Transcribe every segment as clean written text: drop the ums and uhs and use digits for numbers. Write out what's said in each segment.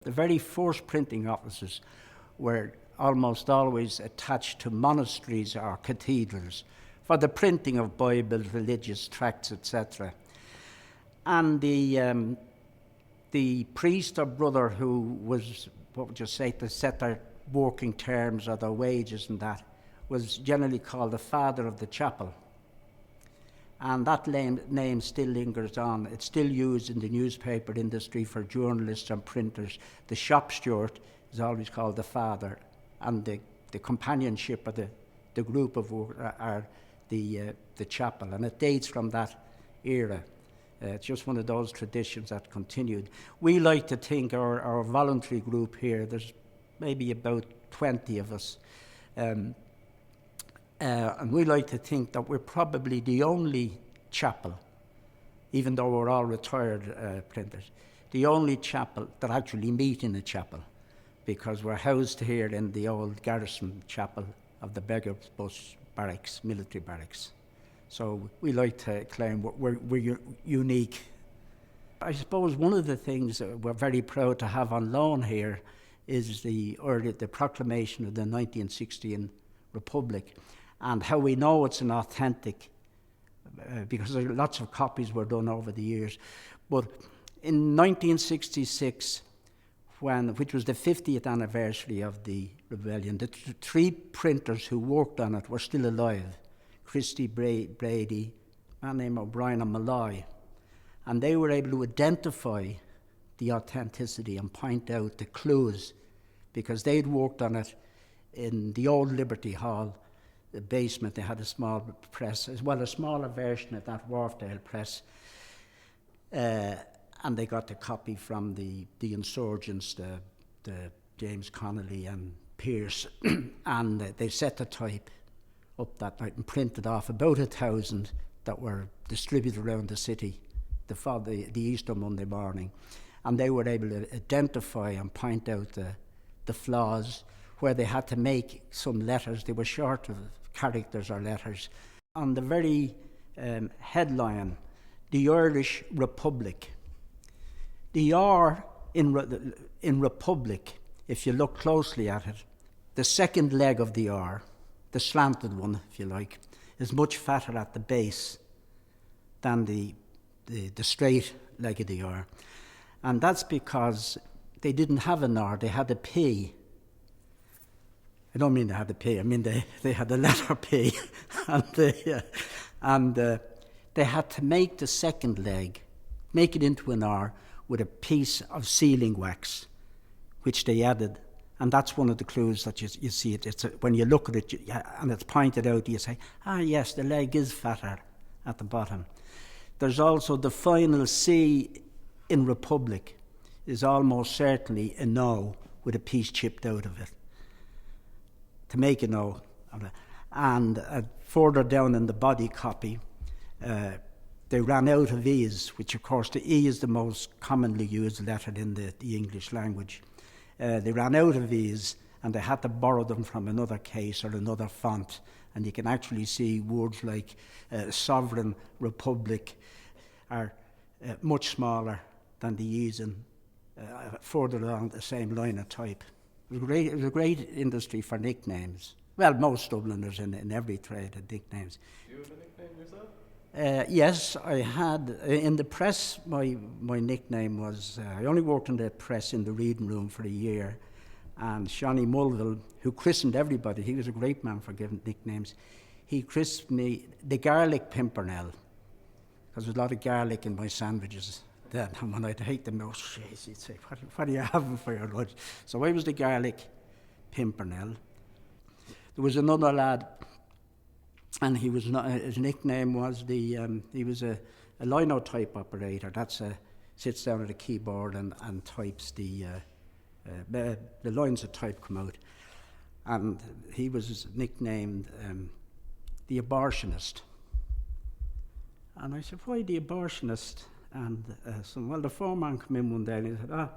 the very first printing offices were almost always attached to monasteries or cathedrals for the printing of Bibles, religious tracts, etc. And the priest or brother who was, what would you say, to set their working terms or their wages and that, was generally called the father of the chapel. And that name still lingers on. It's still used in the newspaper industry for journalists and printers. The shop steward is always called the father, and the companionship of the group of work are the chapel, and it dates from that era. It's just one of those traditions that continued. We like to think our voluntary group here, there's maybe about 20 of us, and we like to think that we're probably the only chapel, even though we're all retired printers, the only chapel that actually meet in a chapel, because we're housed here in the Old Garrison Chapel of the Beggar bus barracks, military barracks. So we like to claim we're unique. I suppose one of the things that we're very proud to have on loan here is the proclamation of the 1916 Republic, and how we know it's an authentic, because lots of copies were done over the years. But in 1966, which was the 50th anniversary of the rebellion, the three printers who worked on it were still alive: Christy Brady, a man named O'Brien, and Malloy. And they were able to identify the authenticity and point out the clues, because they'd worked on it in the old Liberty Hall, the basement. They had a small press, as well, a smaller version of that Wharfdale press. And they got the copy from the insurgents, the James Connolly and Pearce, and they set the type up that night and printed off about 1,000 that were distributed around the city the Easter Monday morning. And they were able to identify and point out the flaws where they had to make some letters. They were short of characters or letters. On the very headline, the Irish Republic. The R in Republic, if you look closely at it, the second leg of the R, the slanted one, if you like, is much fatter at the base than the straight leg of the R. And that's because they didn't have an R, they had a P. I don't mean they had a P, I mean they had the letter P. and they had to make the second leg, make it into an R with a piece of sealing wax, which they added. And that's one of the clues that you see it. When you look at it and it's pointed out, you say, yes, the leg is fatter at the bottom. There's also the final C in Republic is almost certainly an O with a piece chipped out of it, to make an O. And further down in the body copy, they ran out of E's, which of course the E is the most commonly used letter in the English language. They ran out of E's and they had to borrow them from another case or another font. And you can actually see words like sovereign, republic are much smaller than the E's in further along the same line of type. It was a great industry for nicknames. Well, most Dubliners in every trade had nicknames. Do you have a nickname yourself? Yes, I had. In the press, my nickname was, I only worked in the press in the reading room for a year, and Shawnee Mulville, who christened everybody, he was a great man for giving nicknames, he christened me the Garlic Pimpernel, because there was a lot of garlic in my sandwiches then, and when I'd take them out, he'd say, what are you having for your lunch? So I was the Garlic Pimpernel. There was another lad, and he was not, his nickname was he was a linotype operator. Sits down at a keyboard and types the lines of type come out. And he was nicknamed the Abortionist. And I said, why the Abortionist? And the foreman came in one day and he said,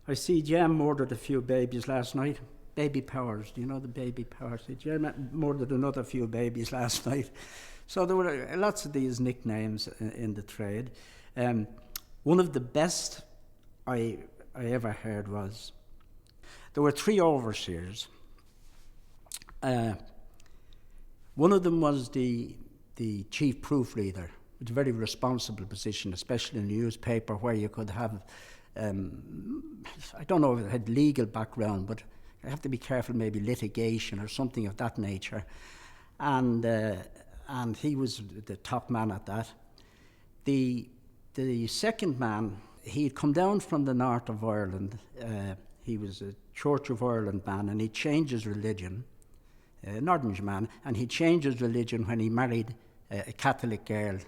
I see Jem murdered a few babies last night. Baby Powers, do you know the Baby Powers? Jem murdered another few babies last night. So there were lots of these nicknames in the trade. One of the best I I ever heard was there were 3 overseers. One of them was the chief proofreader. It's a very responsible position, especially in a newspaper where you could have, I don't know if it had legal background, but you have to be careful, maybe litigation or something of that nature. And he was the top man at that. The second man, he'd come down from the north of Ireland. He was a Church of Ireland man, and he changed his religion. An Orange man, and he changed his religion when he married a Catholic girl.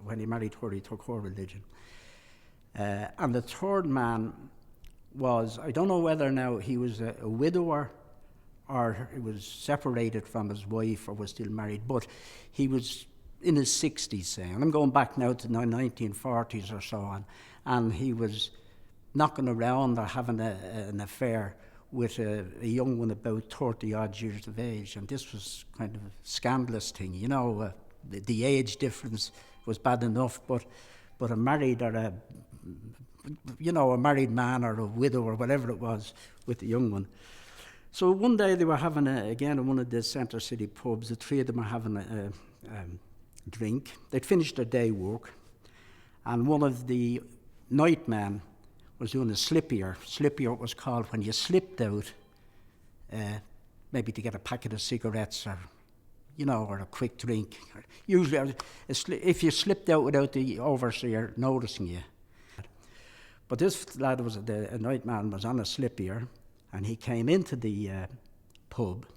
When he married her, he took her religion. And the third man was, I don't know whether now he was a widower or he was separated from his wife or was still married, but he was in his 60s, say, and I'm going back now to the 1940s or so on, and he was knocking around or having an affair with a young one about 30 odd years of age, and this was kind of a scandalous thing, you know. The age difference was bad enough, but a married or a married man or a widow or whatever it was with the young one. So one day they were having again in one of the centre city pubs. The 3 of them were having a drink. They'd finished their day work, and one of the night men was doing a slippier. Slippier, it was called when you slipped out, maybe to get a packet of cigarettes or a quick drink. Usually, if you slipped out without the overseer noticing you. But this lad was a night man, was on a slippier, and he came into the pub,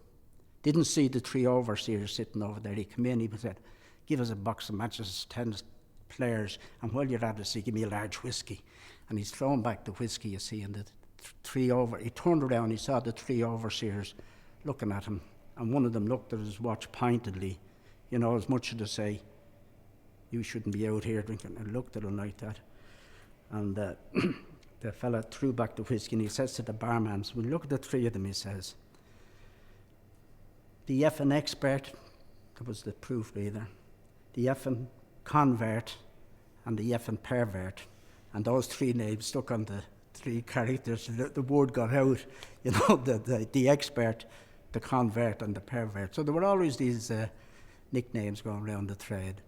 didn't see the 3 overseers sitting over there. He came in, he said, "Give us a box of matches, 10 players, and while you're at it, give me a large whiskey." And he's thrown back the whiskey, you see, and he turned around, he saw the 3 overseers looking at him, and one of them looked at his watch pointedly, as much as to say, "You shouldn't be out here drinking," and looked at him like that. And the fella threw back the whiskey, and he says to the barman, "Well, look at the 3 of them," he says. The effing expert, that was the proofreader, the effing convert, and the effing pervert. And those 3 names stuck on the 3 characters. The word got out, the expert, the convert, and the pervert. So there were always these nicknames going around the trade.